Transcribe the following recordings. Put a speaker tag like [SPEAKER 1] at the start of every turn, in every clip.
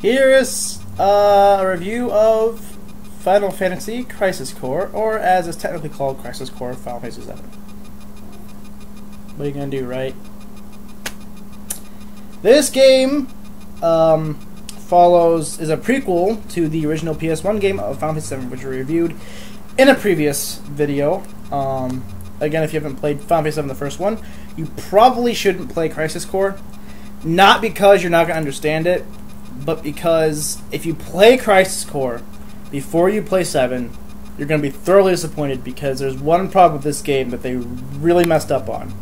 [SPEAKER 1] Here is a review of Final Fantasy Crisis Core, or as it's technically called, Crisis Core Final Fantasy VII. What are you going to do, right? This game is a prequel to the original PS1 game of Final Fantasy VII, which we reviewed in a previous video. Again, if you haven't played Final Fantasy VII, the first one, you probably shouldn't play Crisis Core. Not because you're not going to understand it, but because if you play Crisis Core before you play 7, you're going to be thoroughly disappointed, because there's one problem with this game that they really messed up on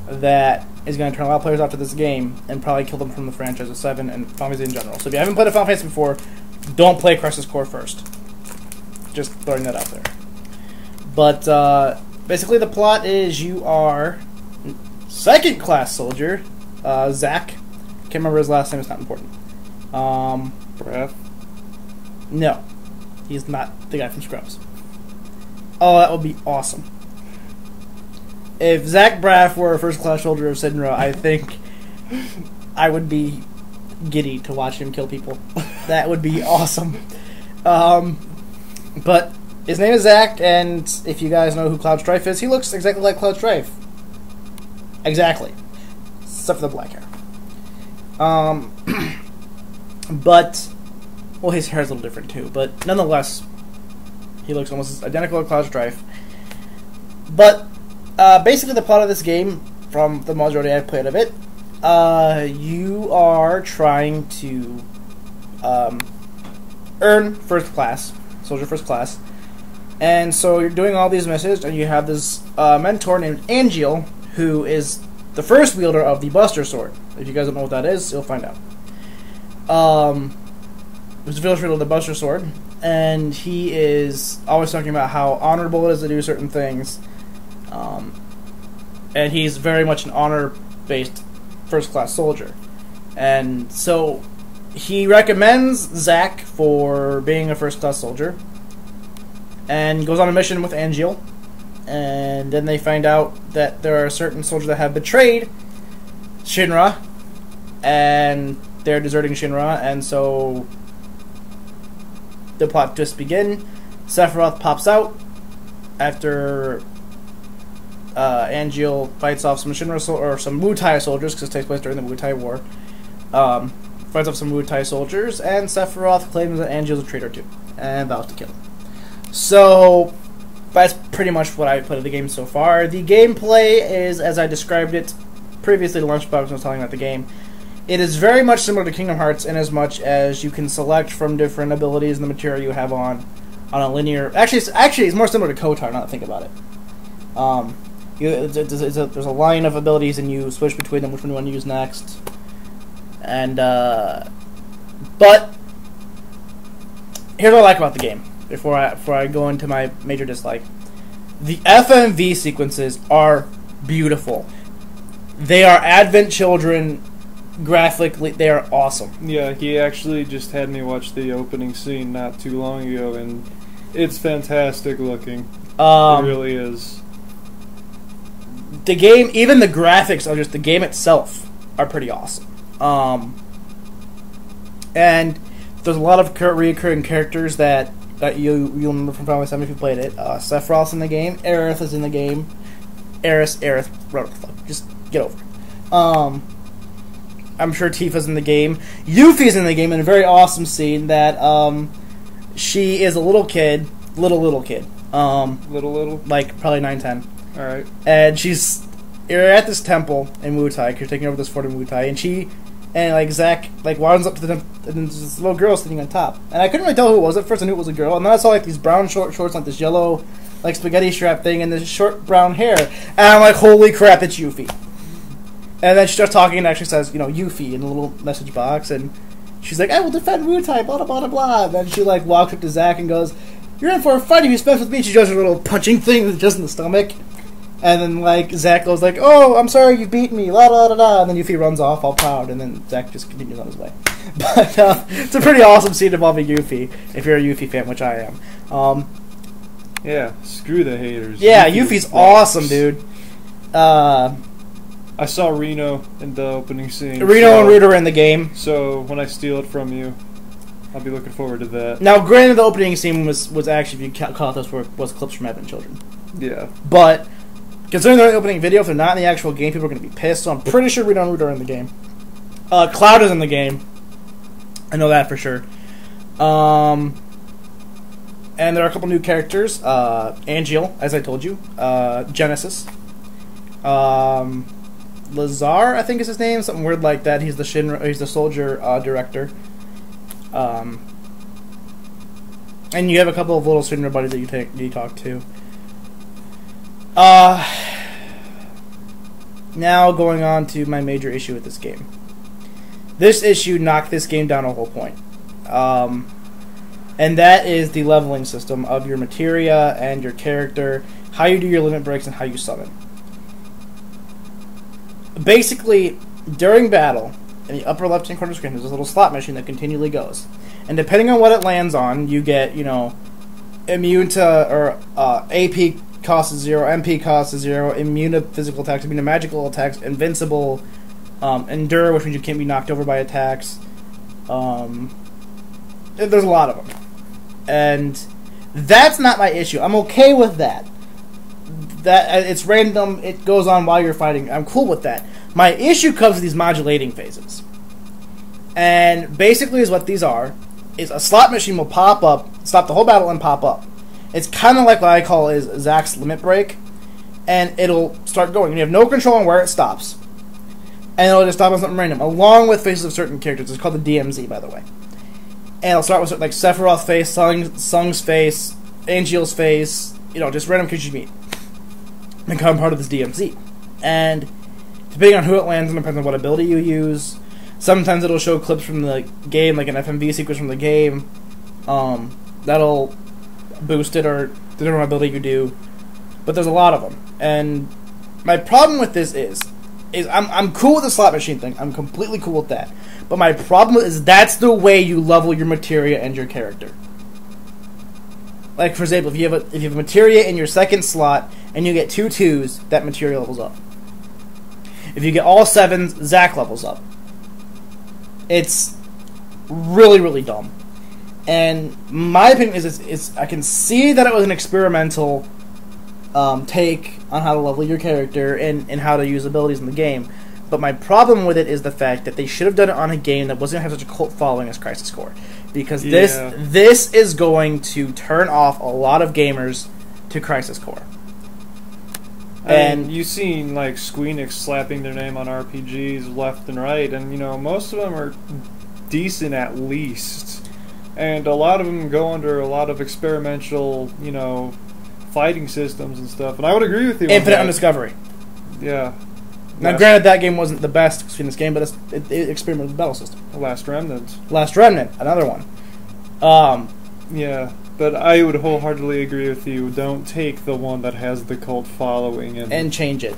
[SPEAKER 1] that is going to turn a lot of players off to this game and probably kill them from the franchise of 7 and Final Fantasy in general. So if you haven't played a Final Fantasy before, don't play Crisis Core first. Just throwing that out there. But basically the plot is you are second class soldier, Zack. Can't remember his last name, it's not important.
[SPEAKER 2] Braff?
[SPEAKER 1] No. He's not the guy from Scrubs. Oh, that would be awesome. If Zach Braff were a first-class soldier of Sinra, I think I would be giddy to watch him kill people. That would be awesome. But his name is Zach, and if you guys know who Cloud Strife is, he looks exactly like Cloud Strife. Exactly. Except for the black hair. But, well, his hair is a little different too, but nonetheless, he looks almost identical to Cloud Strife. But basically the plot of this game, from the majority I've played of it, you are trying to earn first class, soldier first class, and so you're doing all these missions, and you have this mentor named Angeal, who is the first wielder of the Buster Sword. If you guys don't know what that is, you'll find out. He's the first wielder of the Buster Sword, and he is always talking about how honorable it is to do certain things. And he's very much an honor-based first-class soldier. And so he recommends Zack for being a first-class soldier, and goes on a mission with Angeal. And then they find out that there are certain soldiers that have betrayed Shinra, and they're deserting Shinra, and so the plot twists begin. Sephiroth pops out after Angeal fights off some Shinra or some Wutai soldiers, because it takes place during the Wutai War. Fights off some Wutai soldiers, and Sephiroth claims that Angeal's a traitor too, and vows to kill him. So that's pretty much what I've played of the game so far. The gameplay is, as I described it previously to Lunchbox when I was talking about the game, it is very much similar to Kingdom Hearts in as much as you can select from different abilities and the material you have on a linear... Actually, it's more similar to KOTOR, now that I think about it. There's a line of abilities, and you switch between them, which one you want to use next. And, but here's what I like about the game, before I go into my major dislike. The FMV sequences are beautiful. They are Advent Children graphically. They are awesome.
[SPEAKER 2] Yeah, he actually just had me watch the opening scene not too long ago, and it's fantastic looking. It really is.
[SPEAKER 1] The game, even the graphics of just the game itself, are pretty awesome. And there's a lot of reoccurring characters that you'll remember from Final Fantasy VII if you played it. Sephiroth's in the game. Aerith is in the game. Aerith, whatever the fuck. Just get over it. I'm sure Tifa's in the game. Yuffie's in the game in a very awesome scene that she is a little kid. Little kid.
[SPEAKER 2] Little?
[SPEAKER 1] Like, probably 9-10.
[SPEAKER 2] Alright.
[SPEAKER 1] And you're at this temple in Wutai, you're taking over this fort in Wutai, and Zack, winds up to the temple, and there's this little girl sitting on top. And I couldn't really tell who it was. At first I knew it was a girl, and then I saw, these brown shorts, this yellow, spaghetti strap thing, and this short brown hair. And I'm like, holy crap, it's Yuffie. And then she starts talking and actually says, Yuffie in a little message box, and she's like, I will defend Wutai, blah, blah, blah, blah. And then she, walks up to Zack and goes, you're in for a fight if you spend with me. She does her little punching thing just in the stomach. And then, Zack goes oh, I'm sorry you beat me, la la la la. And then Yuffie runs off all proud, and then Zack just continues on his way. But it's a pretty awesome scene involving Yuffie, if you're a Yuffie fan, which I am.
[SPEAKER 2] Yeah, screw the haters.
[SPEAKER 1] Yeah, Yuffie's awesome, dude.
[SPEAKER 2] I saw Reno in the opening scene.
[SPEAKER 1] Reno and Root are in the game.
[SPEAKER 2] So when I steal it from you, I'll be looking forward to that.
[SPEAKER 1] Now, granted, the opening scene was actually, if you call it this, was clips from Advent Children.
[SPEAKER 2] Yeah.
[SPEAKER 1] But considering they're in the opening video, if they're not in the actual game, people are going to be pissed. So I'm pretty sure we don't root her in the game. Cloud is in the game. I know that for sure. And there are a couple new characters. Angeal, as I told you. Genesis. Lazar, I think is his name, something weird like that. He's the soldier director. And you have a couple of little Shinra buddies that you talk to. Now going on to my major issue with this game. This issue knocked this game down a whole point. And that is the leveling system of your materia and your character, how you do your limit breaks, and how you summon. Basically, during battle, in the upper left-hand corner of the screen, there's a little slot machine that continually goes. And depending on what it lands on, you get, immune to, or AP cost is 0, MP cost is 0, immune to physical attacks, immune to magical attacks, invincible, endure, which means you can't be knocked over by attacks. There's a lot of them. And that's not my issue. I'm okay with that. That it's random, it goes on while you're fighting. I'm cool with that. My issue comes with these modulating phases. And basically is what these are, is a slot machine will pop up, stop the whole battle and pop up. It's kind of like what I call is Zack's limit break, and it'll start going. And you have no control on where it stops. And it'll just stop on something random, along with faces of certain characters. It's called the DMZ, by the way. And it'll start with like Sephiroth's face, Sung's face, Angeal's face, just random creatures you meet. Become part of this DMZ. And depending on who it lands on, depends on what ability you use. Sometimes it'll show clips from the game, like an FMV sequence from the game. That'll boost it, or the different ability you do. But there's a lot of them. And my problem with this is I'm cool with the slot machine thing. I'm completely cool with that. But my problem is that's the way you level your materia and your character. Like, for example, if you have a materia in your second slot and you get 2 2s, that materia levels up. If you get all 7s, Zack levels up. It's really, really dumb. And my opinion is I can see that it was an experimental take on how to level your character and how to use abilities in the game. But my problem with it is the fact that they should have done it on a game that wasn't going to have such a cult following as Crisis Core. Because this is going to turn off a lot of gamers to Crisis Core.
[SPEAKER 2] And you've seen like Squeenix slapping their name on RPGs left and right, and most of them are decent at least. And a lot of them go under a lot of experimental, fighting systems and stuff. And I would agree with you.
[SPEAKER 1] Infinite Undiscovery.
[SPEAKER 2] Yeah.
[SPEAKER 1] Now, granted, that game wasn't the best in this game, but it experimented with the battle system.
[SPEAKER 2] Last Remnant.
[SPEAKER 1] Last Remnant, another one.
[SPEAKER 2] Yeah, but I would wholeheartedly agree with you. Don't take the one that has the cult following and
[SPEAKER 1] change it.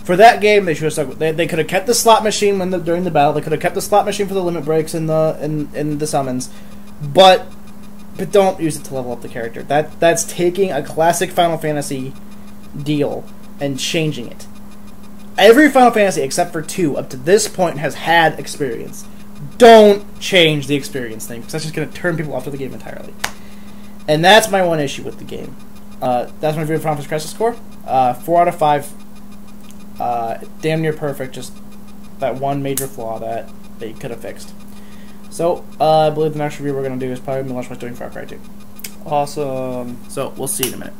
[SPEAKER 1] For that game, they should have stuck with. They could have kept the slot machine during the battle. They could have kept the slot machine for the limit breaks and the summons, but don't use it to level up the character. That's taking a classic Final Fantasy deal and changing it. Every Final Fantasy, except for 2, up to this point, has had experience. Don't change the experience thing, because that's just going to turn people off to the game entirely. And that's my one issue with the game. That's my review of Final Fantasy Crisis Core. 4 out of 5. Damn near perfect, just that one major flaw that they could have fixed. So, I believe the next review we're going to do is probably Launch doing Far Cry 2.
[SPEAKER 2] Awesome.
[SPEAKER 1] So, we'll see you in a minute.